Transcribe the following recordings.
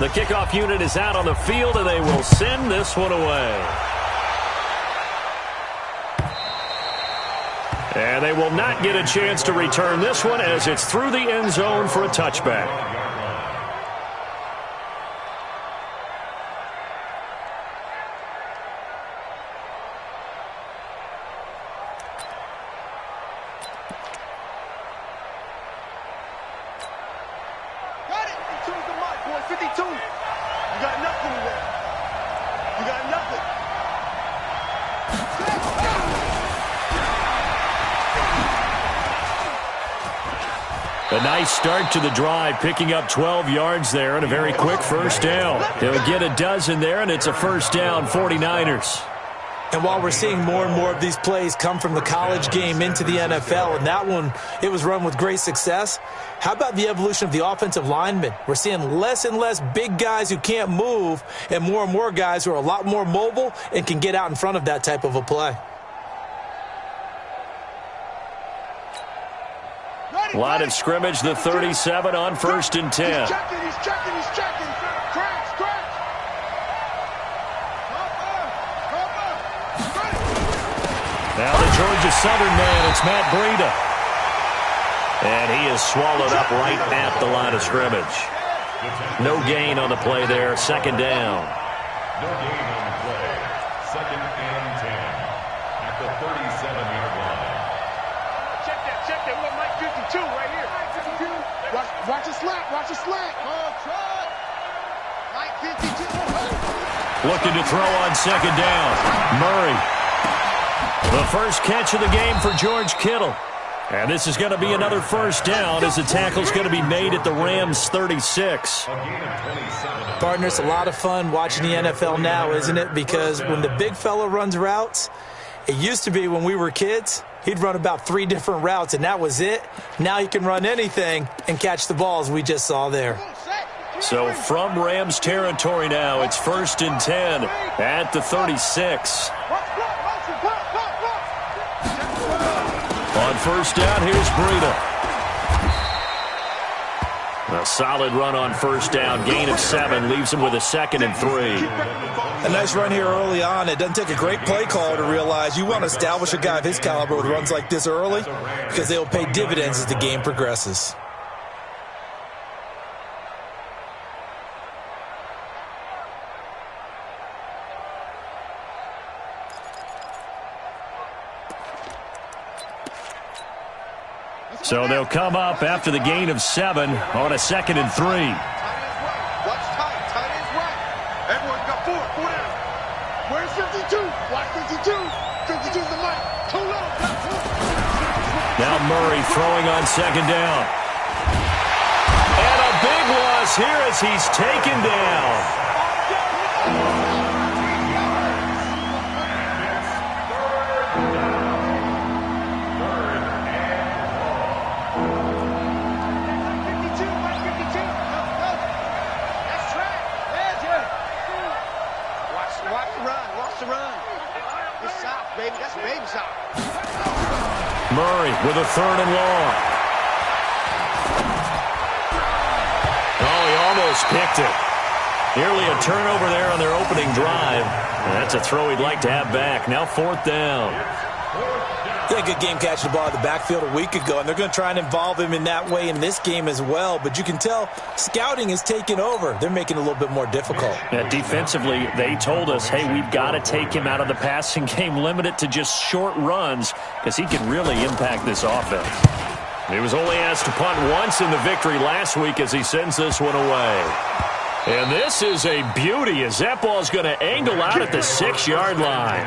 The kickoff unit is out on the field, and they will send this one away. And they will not get a chance to return this one as it's through the end zone for a touchback. A nice start to the drive, picking up 12 yards there and a very quick first down. They'll get a dozen there, and it's a first down, 49ers. And while we're seeing more and more of these plays come from the college game into the NFL, and that one, it was run with great success, how about the evolution of the offensive linemen? We're seeing less and less big guys who can't move and more guys who are a lot more mobile and can get out in front of that type of a play. Line of scrimmage, the 37 on 1st and 10. He's checking. Crash. Now the Georgia Southern man, it's Matt Breida. And he is swallowed up right at the line of scrimmage. No gain on the play there, second down. No gain on the play, 2nd and 10 at the 37-yard line. Check that. Look, Mike 52 right here. Watch the slant. Oh, try. Mike 52. Looking to throw on second down. Murray. The first catch of the game for George Kittle. And this is going to be another first down as the tackle's going to be made at the Rams' 36. Partner, it's a lot of fun watching the NFL now, isn't it? Because when the big fella runs routes, it used to be when we were kids, he'd run about 3 different routes, and that was it. Now he can run anything and catch the balls we just saw there. So from Rams territory now, it's 1st and 10 at the 36. On first down, here's Breida. A solid run on first down. Gain of 7 leaves him with a 2nd and 3. A nice run here early on. It doesn't take a great play caller to realize you want to establish a guy of his caliber with runs like this early because they will pay dividends as the game progresses. So they'll come up after the gain of 7 on a 2nd and 3. Watch tight. Tight is right. Everyone got 4 down. Where's 52? Watch 52. 52's the mic. Too low. Now Murray throwing on second down. And a big loss here as he's taken down. Murray with a 3rd and long. Oh, he almost picked it. Nearly a turnover there on their opening drive. That's a throw he'd like to have back. Now 4th down. Yeah, good game catching the ball in the backfield a week ago, and they're going to try and involve him in that way in this game as well. But you can tell scouting is taking over. They're making it a little bit more difficult. Yeah, defensively, they told us, hey, we've got to take him out of the passing game, limit it to just short runs because he can really impact this offense. He was only asked to punt once in the victory last week as he sends this one away. And this is a beauty as that ball is going to angle out at the 6-yard line.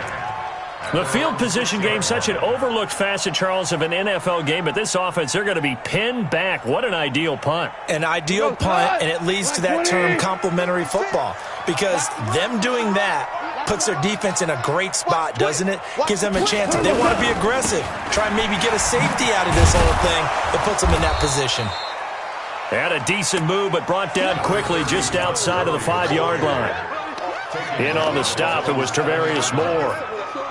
The field position game, such an overlooked facet, Charles, of an NFL game, but this offense, they're going to be pinned back. What an ideal punt. An ideal punt, and it leads to that term complementary football, because them doing that puts their defense in a great spot, doesn't it? Gives them a chance. If they want to be aggressive, try and maybe get a safety out of this whole thing, it puts them in that position. Had a decent move, but brought down quickly just outside of the 5-yard line. In on the stop, it was Travarius Moore.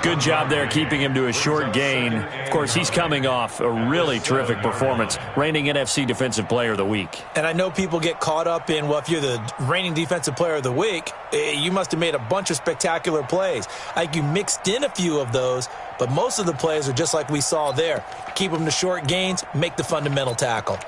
Good job there keeping him to a short gain. Of course, he's coming off a really terrific performance, reigning NFC Defensive Player of the Week. And I know people get caught up in, well, if you're the reigning Defensive Player of the Week, you must have made a bunch of spectacular plays. I think you mixed in a few of those, but most of the plays are just like we saw there. Keep them to short gains, make the fundamental tackle.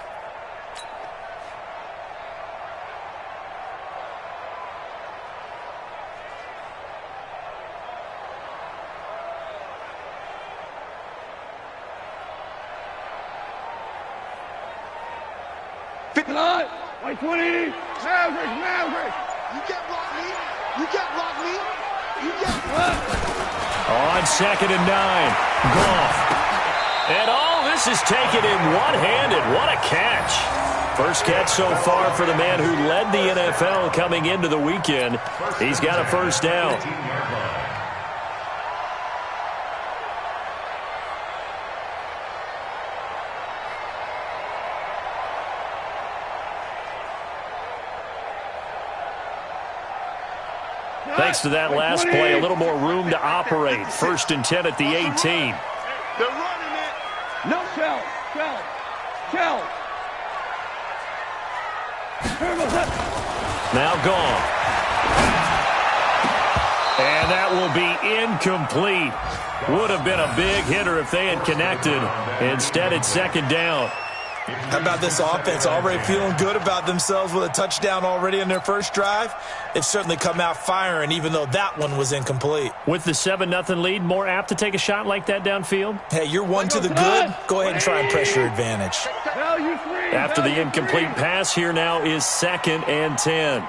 White 20, Maverick. You can't block me. You can't block me. You can't block. On 2nd and 9, Goff. And all this is taken in one-handed. What a catch. First catch so far for the man who led the NFL coming into the weekend. He's got a first down. Thanks to that last play, a little more room to operate. 1st and 10 at the 18. They're running it. No shell. Now gone. And that will be incomplete. Would have been a big hitter if they had connected. Instead, it's 2nd down. How about this offense? Already feeling good about themselves with a touchdown already in their first drive. They've certainly come out firing, even though that one was incomplete. With the 7-0 lead, more apt to take a shot like that downfield? Hey, you're one to the good. Go ahead and try and press your advantage. After the incomplete pass, here now is 2nd and 10.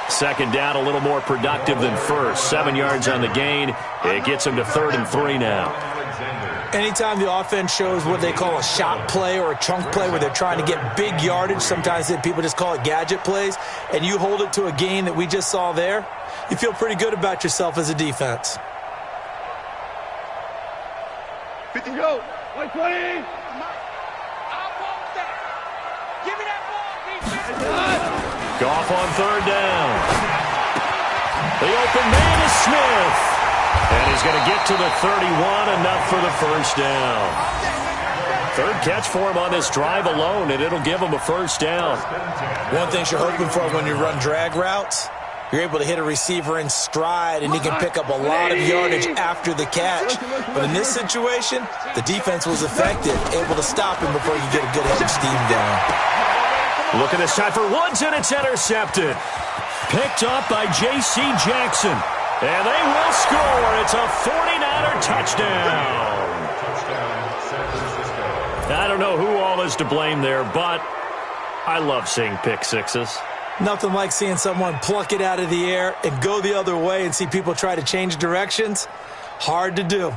Second down, a little more productive than first. 7 yards on the gain. It gets him to 3rd and 3 now. Anytime the offense shows what they call a shot play or a chunk play where they're trying to get big yardage, sometimes people just call it gadget plays, and you hold it to a gain that we just saw there, you feel pretty good about yourself as a defense. 50 go. White 20. Goff on 3rd down. The open man is Smith. And he's going to get to the 31, enough for the first down. 3rd catch for him on this drive alone, and it'll give him a first down. One thing you're hoping for when you run drag routes, you're able to hit a receiver in stride, and he can pick up a lot of yardage after the catch. But in this situation, the defense was effective, able to stop him before you get a good head of steam going. Look at this time for Woods, and it's intercepted. Picked up by J.C. Jackson. And they will score. It's a 49er touchdown. I don't know who all is to blame there, but I love seeing pick sixes. Nothing like seeing someone pluck it out of the air and go the other way and see people try to change directions. Hard to do.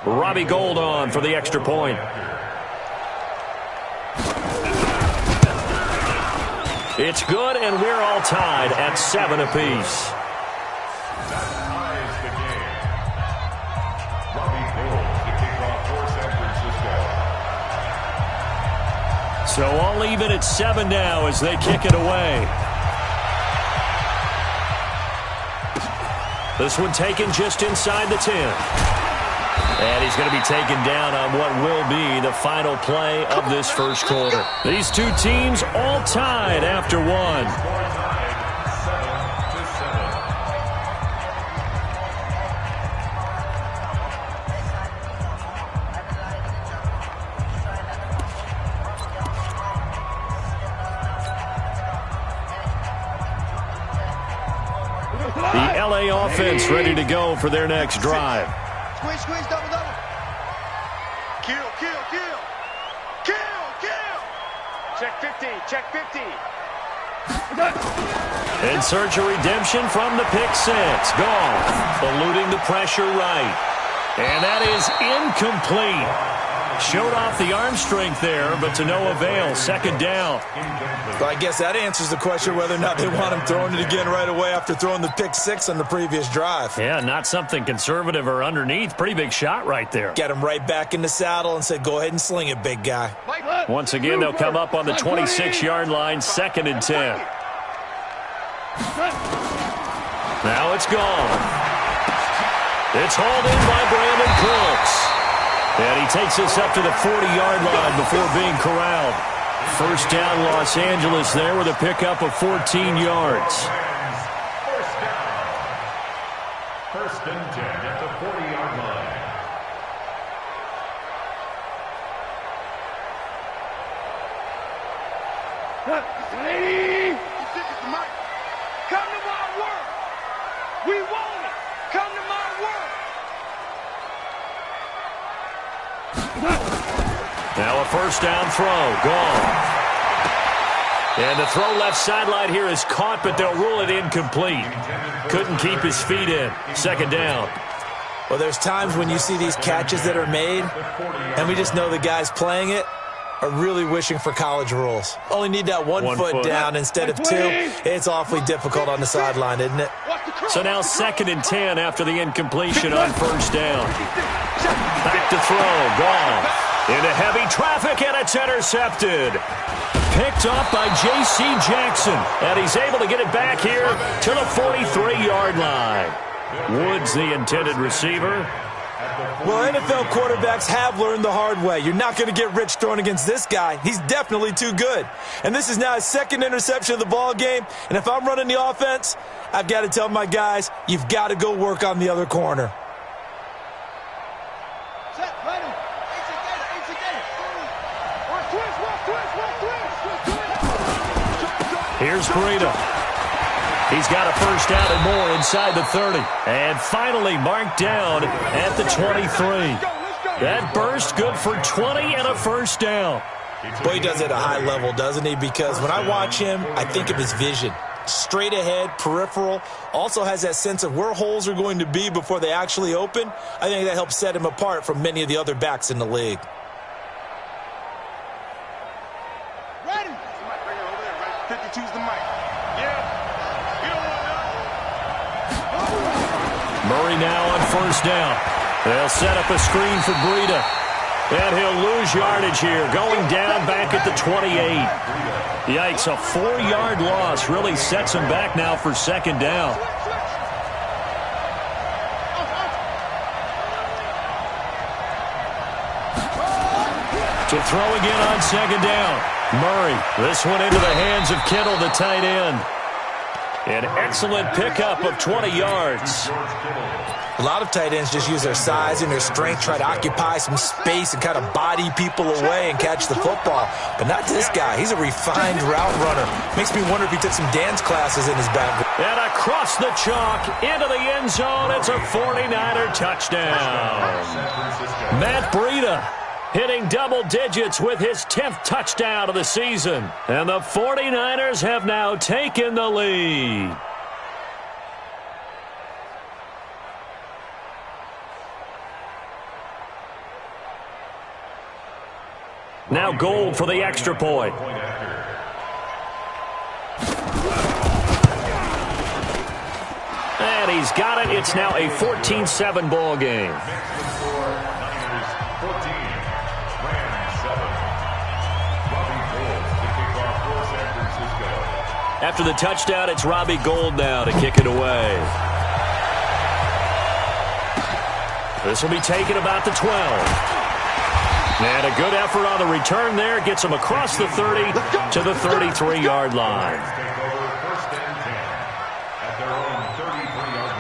Robbie Gould on for the extra point. It's good, and we're all tied at 7 apiece. Ties the game. Robbie Gould to kick off for San Francisco. So all even at 7 now as they kick it away. This one taken just inside the 10. And he's going to be taken down on what will be the final play of this first quarter. These two teams all tied after one. The LA offense ready to go for their next drive. Squeeze, double. Kill. Check 50. In search of redemption from the pick six. Goff eluding the pressure right. And that is incomplete. Showed off the arm strength there, but to no avail. Second down. Well, I guess that answers the question whether or not they want him throwing it again right away after throwing the pick six on the previous drive. Yeah, not something conservative or underneath. Pretty big shot right there. Get him right back in the saddle and said, go ahead and sling it, big guy. Once again, they'll come up on the 26-yard line, 2nd and 10. Now it's gone. It's hauled in by Brandon Cooks. And he takes us up to the 40-yard line before being corralled. First down, Los Angeles there with a pickup of 14 yards. First and 10 at the 40-yard line. Come to my work. We want it. Come to my work. Now a first down throw, gone. And the throw left sideline here is caught, but they'll rule it incomplete. Couldn't keep his feet in. Second down. Well, there's times when you see these catches that are made, and we just know the guys playing it are really wishing for college rules. Only need that one foot down instead of two. It's awfully difficult on the sideline, isn't it? So now 2nd and 10 after the incompletion on first down. Back to throw, gone. Into heavy traffic, and it's intercepted. Picked up by J.C. Jackson, and he's able to get it back here to the 43-yard line. Woods, the intended receiver. Well, NFL quarterbacks have learned the hard way. You're not going to get rich throwing against this guy. He's definitely too good. And this is now his 2nd interception of the ball game. And if I'm running the offense, I've got to tell my guys, you've got to go work on the other corner. Here's Breida. He's got a first down and more inside the 30. And finally marked down at the 23. That burst good for 20 and a first down. Boy, he does it at a high level, doesn't he? Because when I watch him, I think of his vision. Straight ahead, peripheral. Also has that sense of where holes are going to be before they actually open. I think that helps set him apart from many of the other backs in the league. Murray now on first down. They'll set up a screen for Breida. And he'll lose yardage here, going down back at the 28. Yikes, a 4-yard loss really sets him back now for second down. To throw again on second down. Murray, this one into the hands of Kittle, the tight end. An excellent pickup of 20 yards. A lot of tight ends just use their size and their strength, try to occupy some space and kind of body people away and catch the football. But not this guy. He's a refined route runner. Makes me wonder if he took some dance classes in his back. And across the chalk, into the end zone, it's a 49er touchdown. Matt Breida hitting double digits with his 10th touchdown of the season. And the 49ers have now taken the lead. Now Gold for the extra point. And he's got it. It's now a 14-7 ball game. After the touchdown, it's Robbie Gould now to kick it away. This will be taken about the 12. And a good effort on the return there. Gets him across the 30 to the 33-yard line. First and 10 at their own 33-yard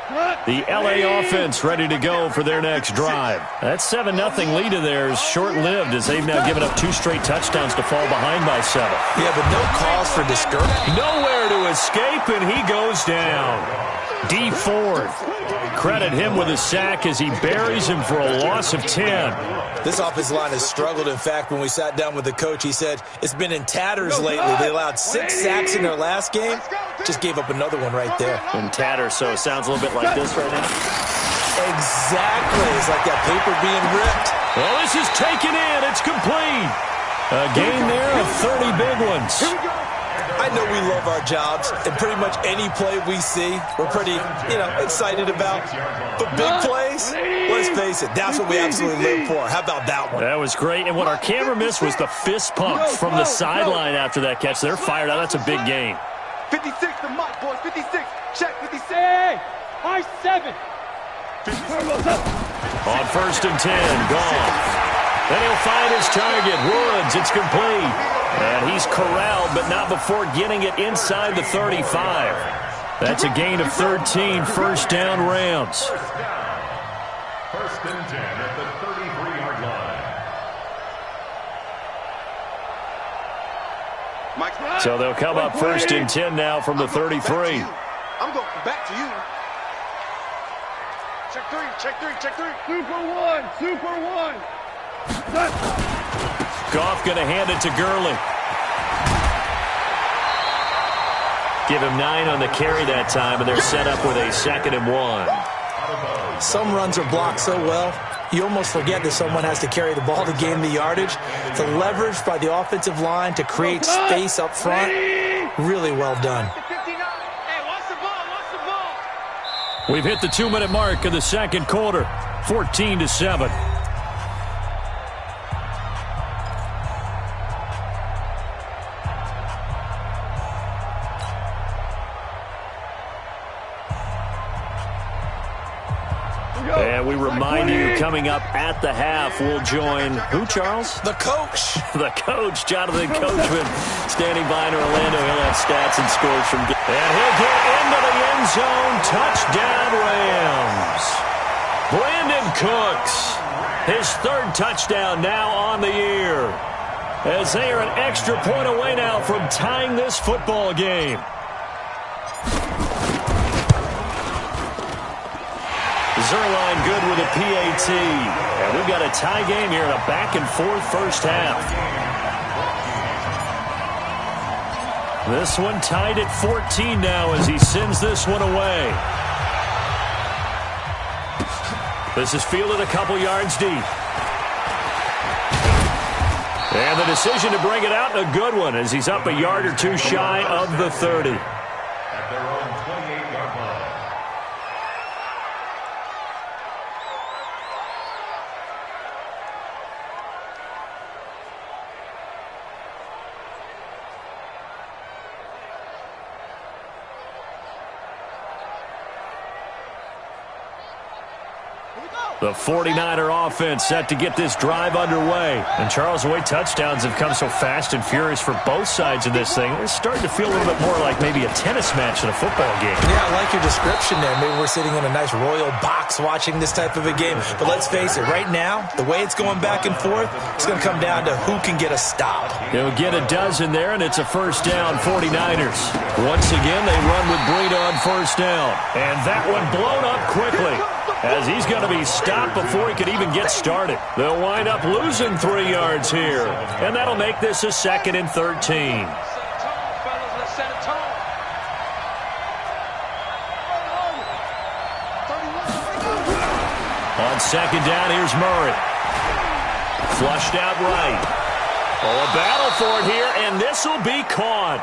line. The LA offense ready to go for their next drive. That 7-0 lead of theirs short-lived as they've now given up 2 straight touchdowns to fall behind by 7. Yeah, but no cause for discouragement. Nowhere to escape, and he goes down. D Ford. Credit him with a sack as he buries him for a loss of 10. This offensive line has struggled. In fact, when we sat down with the coach, he said it's been in tatters lately. They allowed 6 sacks in their last game. just gave up another one right there. And tatter, so it sounds a little bit like this right now. Exactly. It's like that paper being ripped. Well, this is taken in. It's complete. A gain there of 30 big ones. I know we love our jobs, and pretty much any play we see, we're pretty, excited about. But big plays, let's face it, that's what we absolutely live for. How about that one? That was great, and what our camera missed was the fist pump from the sideline after that catch. They're fired out. That's a big gain. 56 to Mike, boys. 56. Check 56. Hey, high 7. On 1st and 10, gone. Then he'll find his target, Woods. It's complete. And he's corralled, but not before getting it inside the 35. That's a gain of 13, first down Rams. 1st and 10 at the 33-yard line. So they'll come up 1st and 10 now from the 33. I'm going back to you. Check 3, check 3, check 3. Super one. Goff going to hand it to Gurley. Give him 9 on the carry that time, and they're set up with a 2nd and 1. Some runs are blocked so well, you almost forget that someone has to carry the ball to gain the yardage. The leverage by the offensive line to create space up front, really well done. We've hit the 2-minute mark of the second quarter, 14-7. And we remind you, coming up at the half, we'll join who, Charles? The coach. The coach, Jonathan Coachman, standing by in Orlando. He'll have stats and scores from... And he'll get into the end zone. Touchdown, Rams. Brandon Cooks, his 3rd touchdown now on the year, as they are an extra point away now from tying this football game. Zerline good with a PAT. And we've got a tie game here in a back-and-forth first half. This one tied at 14 now as he sends this one away. This is fielded a couple yards deep. And the decision to bring it out, a good one, as he's up a yard or two shy of the 30. At their own 28-yard line. The 49er offense set to get this drive underway. And Charles, the way touchdowns have come so fast and furious for both sides of this thing, it's starting to feel a little bit more like maybe a tennis match than a football game. Yeah, I like your description there. Maybe we're sitting in a nice royal box watching this type of a game. But let's face it, right now, the way it's going back and forth, it's going to come down to who can get a stop. He'll get a dozen there, and it's a first down, 49ers. Once again, they run with Breida on first down. And that one blown up quickly, as he's going to be stopped before he could even get started. They'll wind up losing 3 yards here, and that'll make this a 2nd and 13. On 2nd down, here's Murray. Flushed out right. Oh, a battle for it here, and this will be caught.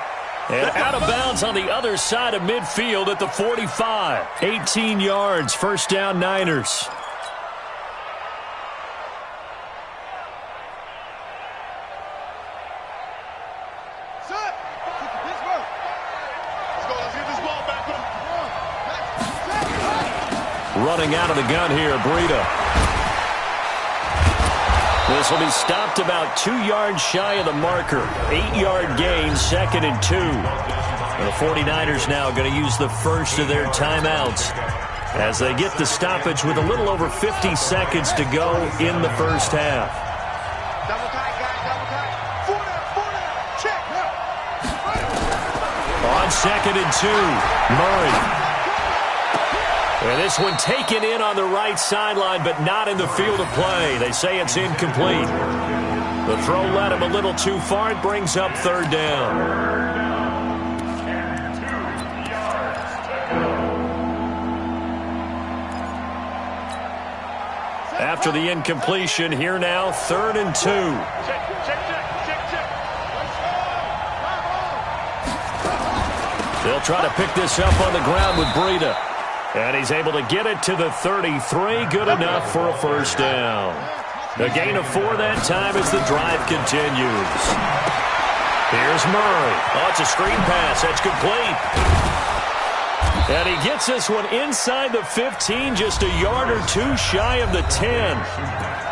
And out of bounds on the other side of midfield at the 45. 18 yards, first down Niners. Running out of the gun here, Breida. This will be stopped about 2 yards shy of the marker. 8-yard gain, 2nd and 2. And the 49ers now going to use the first of their timeouts as they get the stoppage with a little over 50 seconds to go in the first half. Double tight, guys, double tight. 4 down, check. On 2nd and 2, Murray. And this one taken in on the right sideline, but not in the field of play. They say it's incomplete. The throw led him a little too far. It brings up 3rd down. After the incompletion, here now, 3rd and 2. They'll try to pick this up on the ground with Breida. And he's able to get it to the 33. Good enough for a first down. A gain of 4 that time as the drive continues. Here's Murray. Oh, it's a screen pass. That's complete. And he gets this one inside the 15, just a yard or 2 shy of the 10.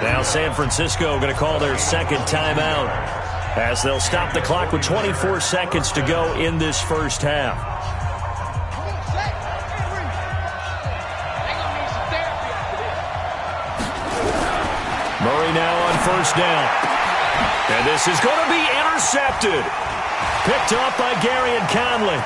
Now San Francisco going to call their second timeout as they'll stop the clock with 24 seconds to go in this first half. Murray now on first down. And this is going to be intercepted. Picked up by Gary and Conley.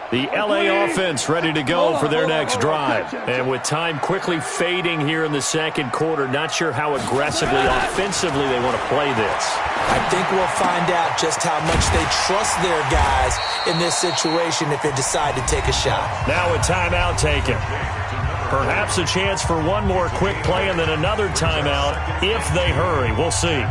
The LA offense ready to go for their next drive. And with time quickly fading here in the second quarter, not sure how aggressively, offensively they want to play this. I think we'll find out just how much they trust their guys in this situation if they decide to take a shot. Now a timeout taken. Perhaps a chance for one more quick play and then another timeout if they hurry. We'll see.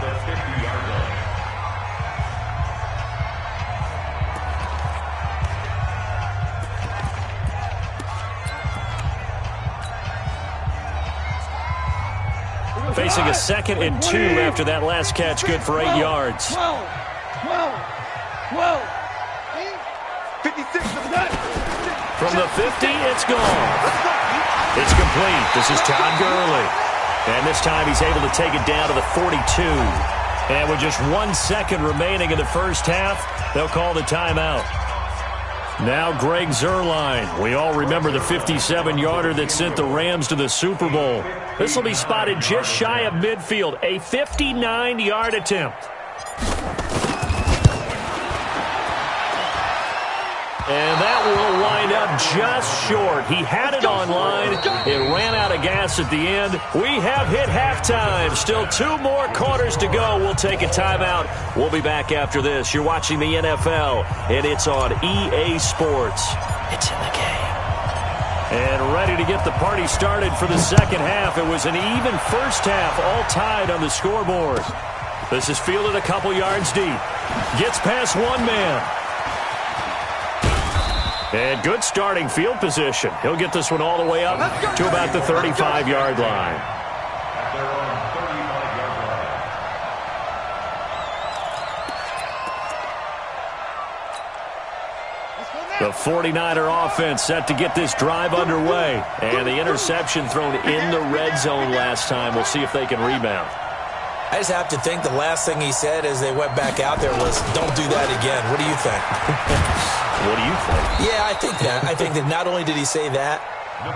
Facing a 2nd and 2 after that last catch, good for 8 yards. 12. 56. From the 50, it's gone. It's complete. This is Todd Gurley. And this time he's able to take it down to the 42. And with just 1 second remaining in the first half, they'll call the timeout. Now Greg Zuerlein. We all remember the 57-yarder that sent the Rams to the Super Bowl. This will be spotted just shy of midfield. A 59-yard attempt. And that will wind up just short. He had it on line. It ran out of gas at the end. We have hit halftime. Still 2 more quarters to go. We'll take a timeout. We'll be back after this. You're watching the NFL, and it's on EA Sports. It's in the game. And ready to get the party started for the second half. It was an even first half, all tied on the scoreboard. This is fielded a couple yards deep. Gets past one man. And good starting field position. He'll get this one all the way up to about the 35-yard line. The 49er offense set to get this drive underway. And the interception thrown in the red zone last time. We'll see if they can rebound. I just have to think the last thing he said as they went back out there was, don't do that again. What do you think? What do you think? Yeah, I think that. I think that not only did he say that,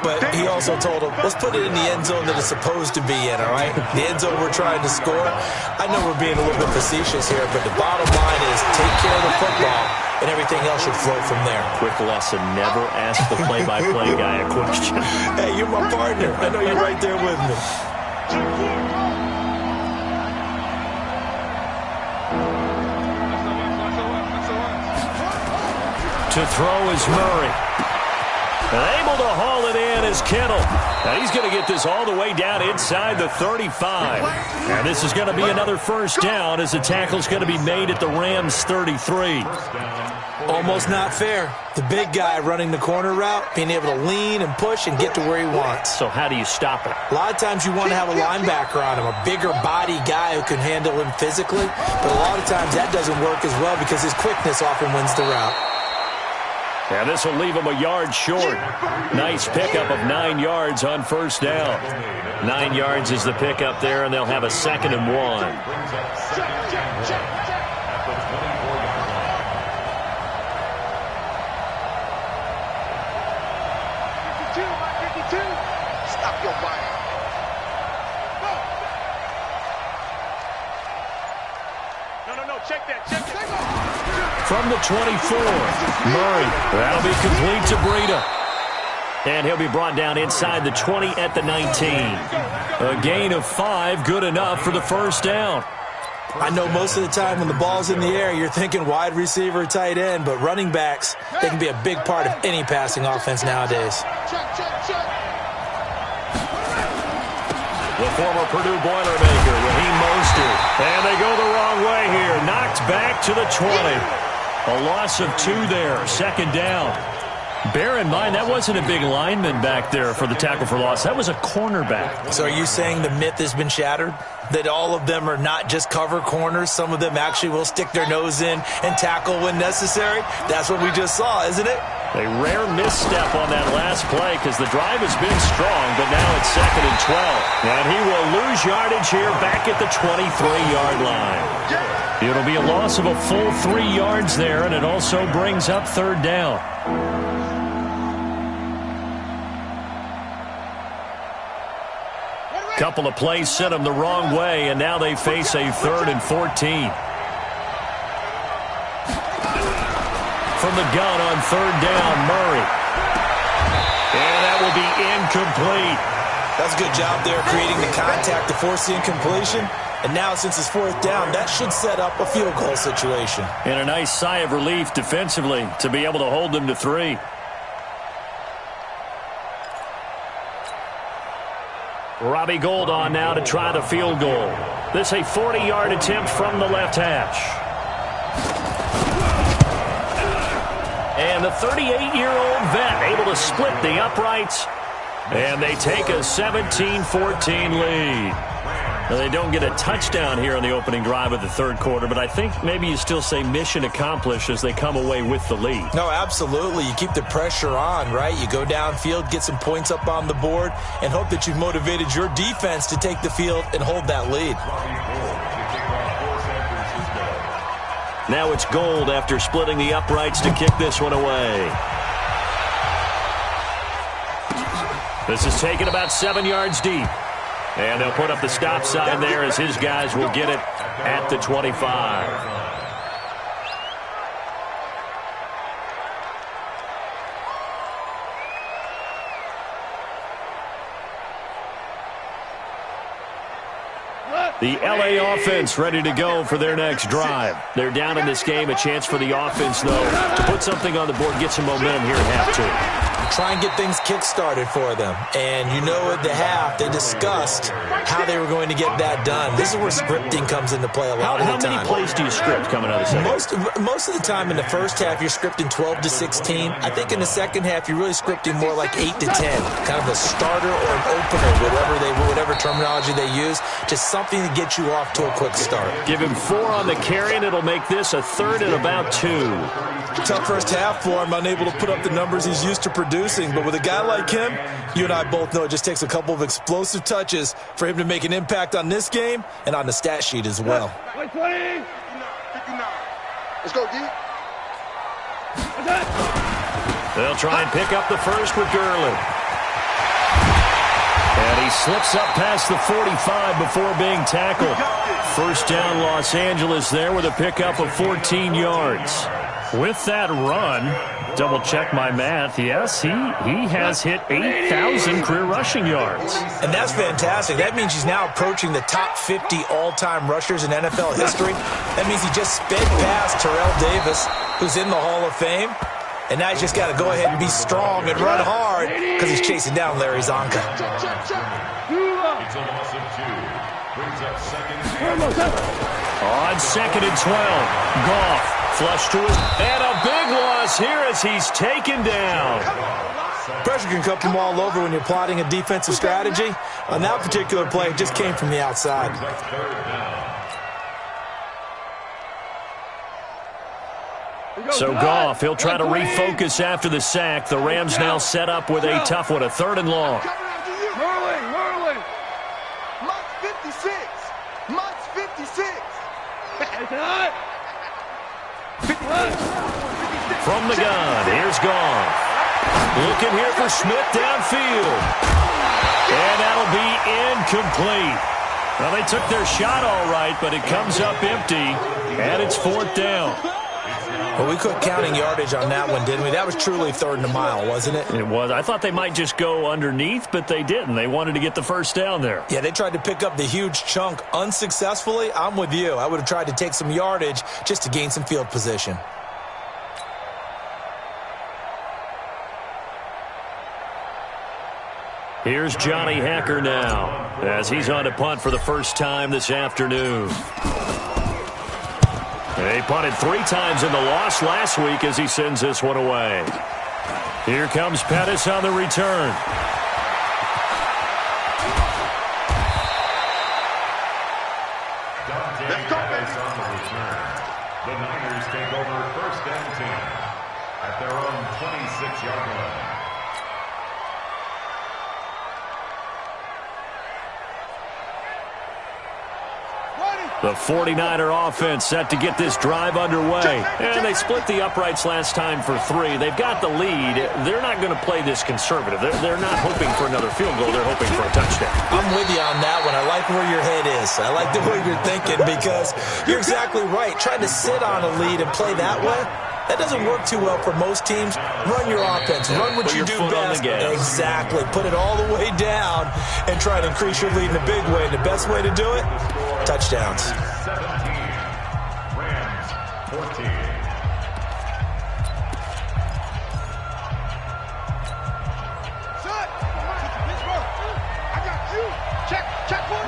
but he also told him, let's put it in the end zone that it's supposed to be in, all right? The end zone we're trying to score. I know we're being a little bit facetious here, but the bottom line is take care of the football, and everything else should flow from there. Quick lesson, never ask the play-by-play guy a question. Hey, you're my partner. I know you're right there with me. To throw is Murray. And able to haul it in is Kittle. Now he's going to get this all the way down inside the 35. And this is going to be another first down as the tackle's going to be made at the Rams' 33. Almost not fair. The big guy running the corner route, being able to lean and push and get to where he wants. So how do you stop it? A lot of times you want to have a linebacker on him, a bigger body guy who can handle him physically. But a lot of times that doesn't work as well because his quickness often wins the route. And this will leave him a yard short. Nice pickup of 9 yards on first down. 9 yards is the pickup there, and they'll have a 2nd and 1. check that, check that. From the 24, Murray. That'll be complete to Breida. And he'll be brought down inside the 20 at the 19. A gain of 5, good enough for the first down. I know most of the time when the ball's in the air, you're thinking wide receiver, tight end, but running backs, they can be a big part of any passing offense nowadays. The former Purdue Boilermaker, Raheem Mostert. And they go the wrong way here. Knocked back to the 20. A loss of 2 there, second down. Bear in mind, that wasn't a big lineman back there for the tackle for loss. That was a cornerback. So are you saying the myth has been shattered? That all of them are not just cover corners? Some of them actually will stick their nose in and tackle when necessary? That's what we just saw, isn't it? A rare misstep on that last play because the drive has been strong, but now it's 2nd and 12. And he will lose yardage here back at the 23-yard line. It'll be a loss of a full 3 yards there, and it also brings up 3rd down. Couple of plays sent them the wrong way, and now they face a 3rd and 14. From the gun on 3rd down, Murray. And that will be incomplete. That's a good job there creating the contact to force the incompletion. And now since it's 4th down, that should set up a field goal situation. And a nice sigh of relief defensively to be able to hold them to 3. Robbie Gould on now to try the field goal. This a 40-yard attempt from the left hash. And the 38-year-old vet able to split the uprights. And they take a 17-14 lead. Now, they don't get a touchdown here on the opening drive of the 3rd quarter, but I think maybe you still say mission accomplished as they come away with the lead. No, absolutely. You keep the pressure on, right? You go downfield, get some points up on the board, and hope that you've motivated your defense to take the field and hold that lead. Now it's Gould after splitting the uprights to kick this one away. This is taken about 7 yards deep. And they'll put up the stop sign there as his guys will get it at the 25. The LA offense ready to go for their next drive. They're down in this game. A chance for the offense, though, to put something on the board, get some momentum here at halftime. Try and get things kick-started for them. And you know at the half, they discussed how they were going to get that done. This is where scripting comes into play a lot of the time. How many plays do you script coming out of the second? Most of the time in the first half, you're scripting 12 to 16. I think in the second half, you're really scripting more like 8 to 10. Kind of a starter or an opener, whatever terminology they use. Just something to get you off to a quick start. Give him 4 on the carry, and it'll make this a 3rd and about 2. Tough first half for him, unable to put up the numbers he's used to producing. But with a guy like him, you and I both know it just takes a couple of explosive touches for him to make an impact on this game and on the stat sheet as well. 59. Let's go, D. They'll try and pick up the first with Gurley. And he slips up past the 45 before being tackled. First down, Los Angeles there with a pickup of 14 yards. With that run, double-check my math, yes, he has hit 8,000 career rushing yards. And that's fantastic. That means he's now approaching the top 50 all-time rushers in NFL history. That means he just sped past Terrell Davis, who's in the Hall of Fame. And now he's just got to go ahead and be strong and run hard because he's chasing down Larry Zonka. It's a loss of 2. Brings up 2nd and 12. On 2nd and 12, Goff. Flush to his, and a big loss here as he's taken down. Pressure can come from all over when you're plotting a defensive strategy. On that particular play, it just came from the outside. So Goff, he'll try to refocus after the sack. The Rams now set up with a tough one, a 3rd and long. Whirling. Mott's 56. Mott's 56. From the gun, here's Goff. Looking here for Smith downfield. And that'll be incomplete. Well, they took their shot all right, but it comes up empty, and it's 4th down. Well, we quit counting yardage on that one, didn't we? That was truly 3rd and a mile, wasn't it? It was. I thought they might just go underneath, but they didn't. They wanted to get the first down there. Yeah, they tried to pick up the huge chunk unsuccessfully. I'm with you. I would have tried to take some yardage just to gain some field position. Here's Johnny Hacker now as he's on to punt for the first time this afternoon. They punted 3 times in the loss last week as he sends this one away. Here comes Pettis on the return. Let's go, Pettis on the return. The Niners take over 1st and 10 at their own 26-yard line. The 49er offense set to get this drive underway. And they split the uprights last time for 3. They've got the lead. They're not going to play this conservative. They're not hoping for another field goal. They're hoping for a touchdown. I'm with you on that one. I like where your head is. I like the way you're thinking because you're exactly right. Trying to sit on a lead and play that way, that doesn't work too well for most teams. Run your offense. Run what you do best. Exactly. Put it all the way down and try to increase your lead in a big way. And the best way to do it, touchdowns. 17, Rams 14. Son, Pittsburgh, I got you. Check for it.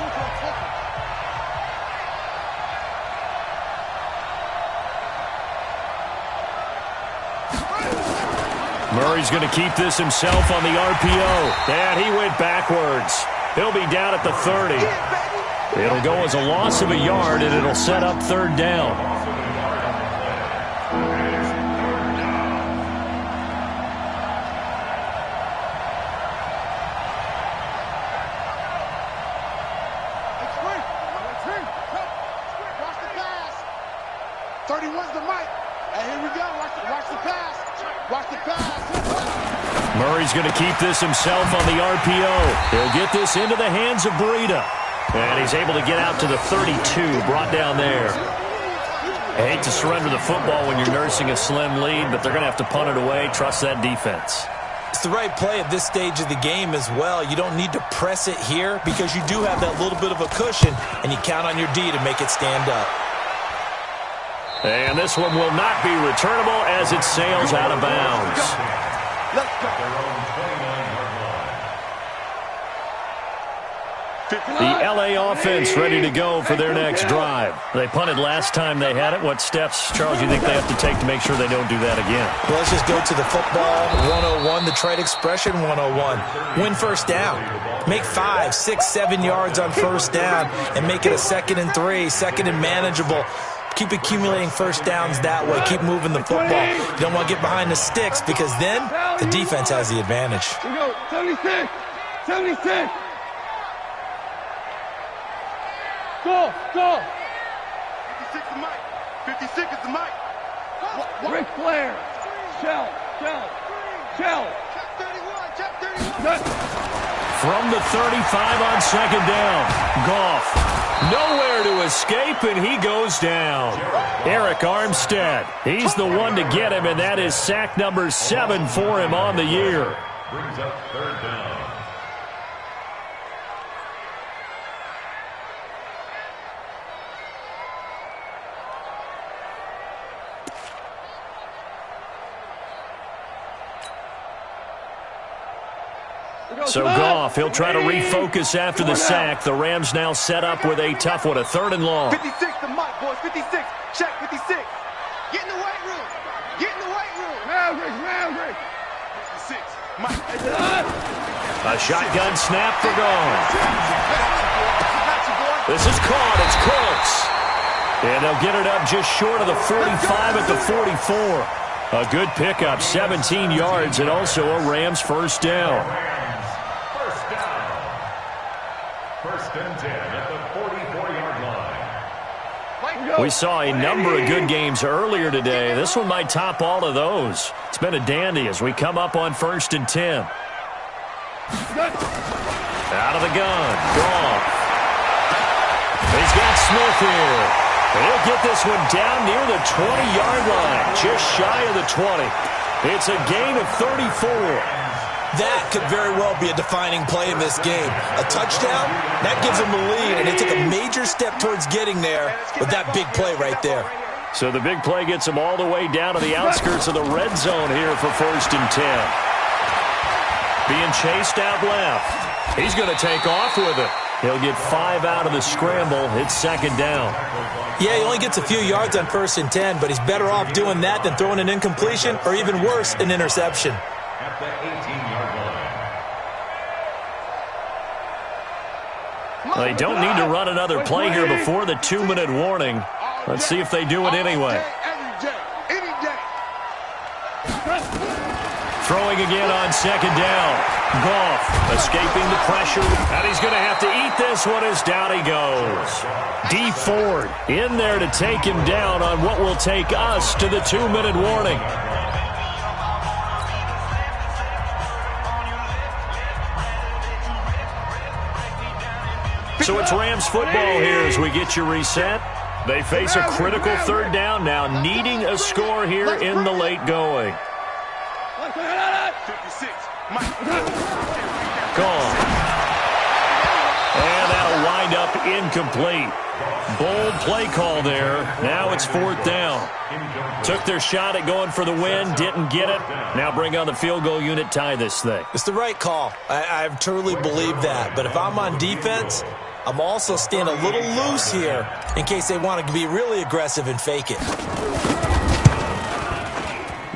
Murray's going to keep this himself on the RPO. And he went backwards. He'll be down at the 30. It'll go as a loss of a yard, and it'll set up 3rd down. It's free. 31's the mic. And here we go. Watch the pass. Watch the pass. Murray's going to keep this himself on the RPO. He'll get this into the hands of Breida. And he's able to get out to the 32, brought down there. I hate to surrender the football when you're nursing a slim lead, but they're going to have to punt it away. Trust that defense. It's the right play at this stage of the game as well. You don't need to press it here because you do have that little bit of a cushion, and you count on your D to make it stand up. And this one will not be returnable as it sails out of bounds. Let's go. The L.A. offense ready to go for their next drive. They punted last time they had it. What steps, Charles, you think they have to take to make sure they don't do that again? Well, let's just go to the football 101, the trade expression 101. Win first down. Make 5, 6, 7 yards on first down and make it a 2nd and 3, 2nd and manageable. Keep accumulating first downs that way. Keep moving the football. You don't want to get behind the sticks because then the defense has the advantage. We go. 76. 76. Go. 56 the mic. 56 is the mic. Ric Flair. Shell. Check 31. Check 31. From the 35 on 2nd down. Goff. Nowhere to escape, and he goes down. Eric Armstead. He's the one to get him, and that is sack number 7 for him on the year. Brings up 3rd down. So Goff, he'll try to refocus after the sack. The Rams now set up with a tough one, a 3rd and long. 56 the mic, boys. 56. Check 56. Get in the weight room. Get in the weight room. Maverick. 56. Mike. A shotgun snap for Goff. This is caught. It's close. And they'll get it up just short of the 45 at the 44. A good pickup, 17 yards, and also a Rams first down. First down. 1st and 10 at the 44-yard line. We saw a number of good games earlier today. This one might top all of those. It's been a dandy as we come up on 1st and 10. Out of the gun. Goff. Smith here. And he'll get this one down near the 20-yard line, just shy of the 20. It's a gain of 34. That could very well be a defining play in this game. A touchdown, that gives them the lead, and they took a major step towards getting there with that big play right there. So the big play gets them all the way down to the outskirts of the red zone here for 1st and 10. Being chased out left. He's going to take off with it. He'll get 5 out of the scramble. It's 2nd down. Yeah, he only gets a few yards on 1st and 10, but he's better off doing that than throwing an incompletion or even worse, an interception. At the 18-yard line. Well, they don't need to run another play here before the 2-minute warning. Let's see if they do it anyway. Throwing again on 2nd down. Goff escaping the pressure, and he's going to have to eat this one as down he goes. D Ford in there to take him down on what will take us to the 2-minute warning. So it's Rams football here as we get you reset. They face a critical 3rd down now, needing a score here in the late going. Gone. And that'll wind up incomplete. Bold play call there. Now it's 4th down. Took their shot at going for the win, didn't get it. Now bring on the field goal unit, tie this thing. It's the right call. I truly believe that. But if I'm on defense, I'm also staying a little loose here in case they want to be really aggressive and fake it.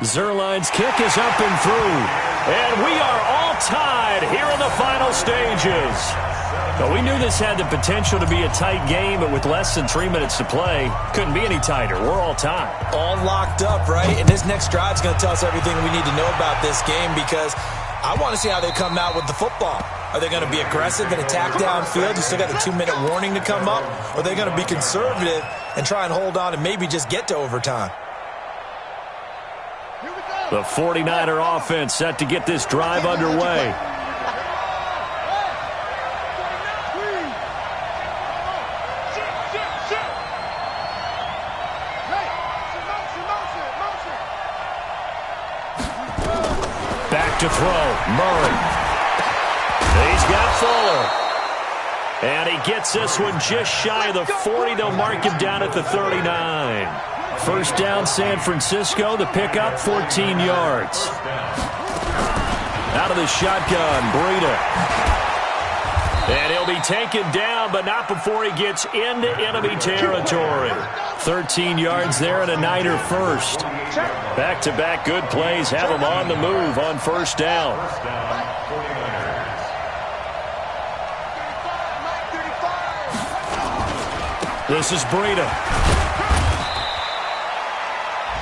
Zerline's kick is up and through. And we are all tied here in the final stages. Well, we knew this had the potential to be a tight game, but with less than 3 minutes to play, couldn't be any tighter. We're all tied. All locked up, right? And this next drive is going to tell us everything we need to know about this game because I want to see how they come out with the football. Are they going to be aggressive and attack downfield? You still got a 2-minute warning to come up? Or are they going to be conservative and try and hold on and maybe just get to overtime? The 49er offense set to get this drive underway. Back to throw. Murray. He's got Fuller. And he gets this one just shy of the 40. They'll mark him down at the 39. 1st down, San Francisco. The pickup, 14 yards. Out of the shotgun, Breida. And he'll be taken down, but not before he gets into enemy territory. 13 yards there and a Niner first. Back-to-back good plays have him on the move on 1st down. This is Breida.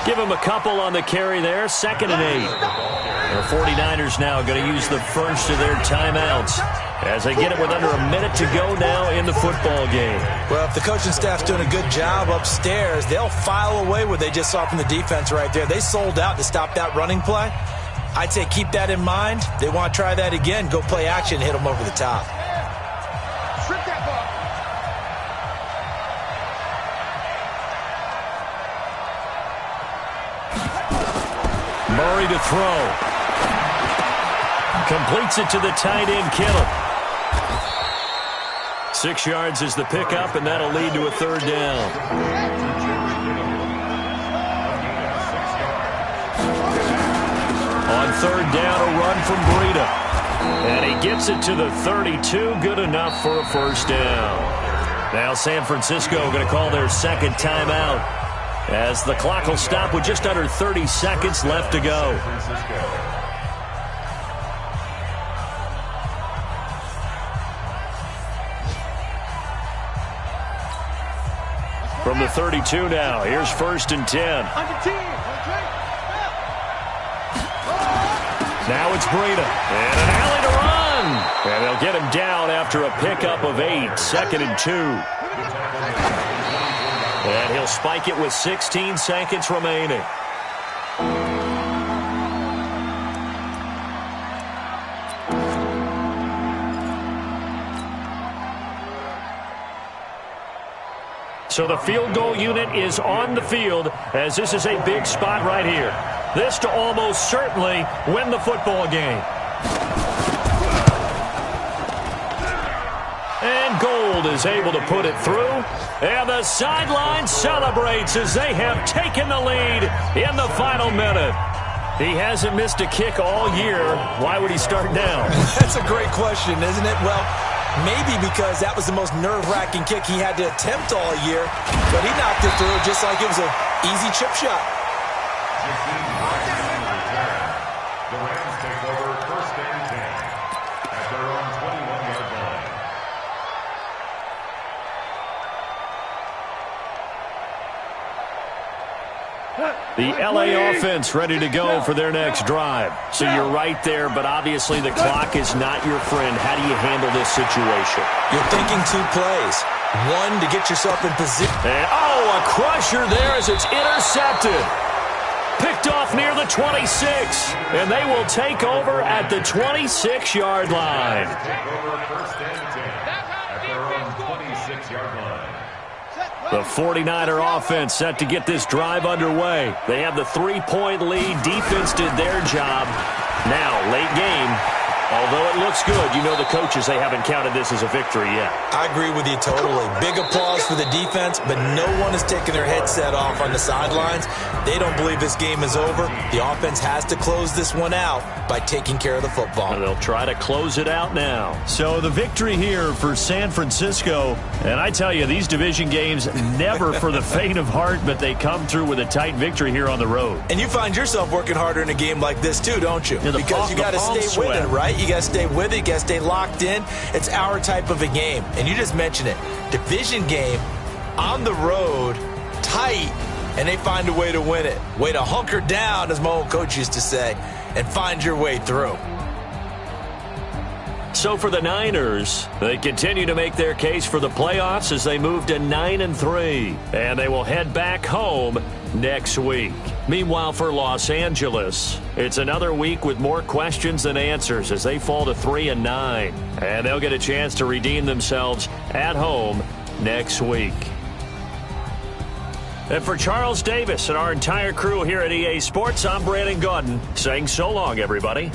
Give him a couple on the carry there. 2nd and 8. The 49ers now going to use the first of their timeouts as they get it with under a minute to go now in the football game. Well, if the coaching staff's doing a good job upstairs, they'll file away what they just saw from the defense right there. They sold out to stop that running play. I'd say keep that in mind. They want to try that again. Go play action, hit them over the top. Murray to throw. Completes it to the tight end, Kittle. 6 yards is the pickup, and that'll lead to a 3rd down. On 3rd down, a run from Breida. And he gets it to the 32. Good enough for a 1st down. Now San Francisco going to call their 2nd timeout, as the clock will stop with just under 30 seconds left to go. From the 32 now, here's 1st and 10. Now it's Breida, and an alley to run. And they'll get him down after a pickup of 8, 2nd and 2. And he'll spike it with 16 seconds remaining. So the field goal unit is on the field as this is a big spot right here. This to almost certainly win the football game. And Gold is able to put it through. And the sideline celebrates as they have taken the lead in the final minute. He hasn't missed a kick all year. Why would he start down? That's a great question, isn't it? Well, maybe because that was the most nerve-wracking kick he had to attempt all year. But he knocked it through just like it was an easy chip shot. The Rams take over first and 10 at their own 21-yard line. The LA offense ready to go for their next drive. So you're right there, but obviously the clock is not your friend. How do you handle this situation? You're thinking two plays. One, to get yourself in position. And, a crusher there as it's intercepted. Picked off near the 26. And they will take over at the 26-yard line. Take over first and 10 at their own 26-yard line. The 49er offense set to get this drive underway. They have the 3-point lead. Defense did their job. Now, late game, although it looks good, you know the coaches, they haven't counted this as a victory yet. I agree with you totally. Big applause for the defense, but no one is taking their headset off on the sidelines. They don't believe this game is over. The offense has to close this one out by taking care of the football. And they'll try to close it out now. So the victory here for San Francisco. And I tell you, these division games never for the faint of heart, but they come through with a tight victory here on the road. And you find yourself working harder in a game like this too, don't you? Yeah, because you got to stay with it, right? You got to stay with it. You got to stay locked in. It's our type of a game. And you just mentioned it. Division game, on the road, tight, and they find a way to win it. Way to hunker down, as my old coach used to say, and find your way through. So for the Niners, they continue to make their case for the playoffs as they move to 9-3. And they will head back home next week. Meanwhile, for Los Angeles, it's another week with more questions than answers as they fall to 3-9. And they'll get a chance to redeem themselves at home next week. And for Charles Davis and our entire crew here at EA Sports, I'm Brandon Gaudin saying so long, everybody.